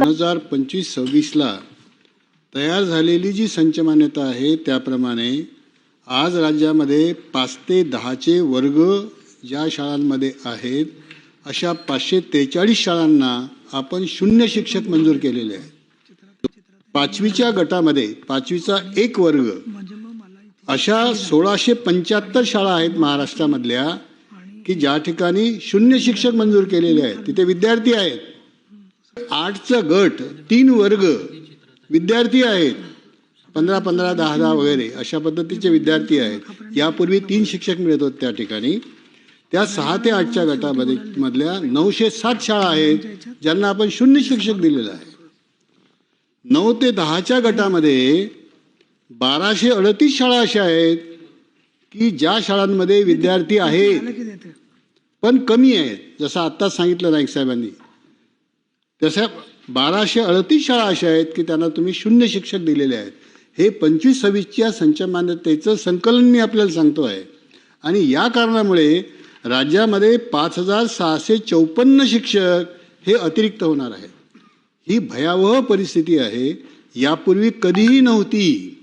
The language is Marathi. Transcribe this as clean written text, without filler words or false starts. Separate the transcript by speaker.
Speaker 1: 2025-26ला तयार झालेली जी संचमान्यता आहे त्याप्रमाणे आज राज्यामध्ये 5 ते 10चे वर्ग ज्या शाळांमध्ये आहेत अशा 543 शाळांना आपण शून्य शिक्षक मंजूर केलेले आहेत। 5वीच्या गटामध्ये 5वीचा एक वर्ग अशा 1675 शाळा आहेत महाराष्ट्रामधल्या की ज्या ठिकाणी शून्य शिक्षक मंजूर केलेले आहेत, तिथे विद्यार्थी आहेत। 8चा गट 3 वर्ग विद्यार्थी आहेत, 15-15, 10-10 वगैरे अशा पद्धतीचे विद्यार्थी आहेत। यापूर्वी 3 शिक्षक मिळत होते त्या ठिकाणी। त्या 6 ते 8च्या गटामध्ये मधल्या 907 शाळा आहेत ज्यांना आपण शून्य शिक्षक दिलेला आहे। 9 ते 10च्या गटामध्ये 1238 शाळा अशा आहेत की ज्या शाळांमध्ये विद्यार्थी आहेत पण कमी आहेत, जसं आत्ताच सांगितलं नाईक साहेबांनी, तशा 1238 शाळा अशा आहेत की त्यांना तुम्ही शून्य शिक्षक दिलेले आहेत। हे 25-26च्या संचमान्यतेचं संकलन मी आपल्याला सांगतो आहे। आणि या कारणामुळे राज्यामध्ये 5654 शिक्षक हे अतिरिक्त होणार आहेत। ही भयावह परिस्थिती आहे, यापूर्वी कधीही नव्हती।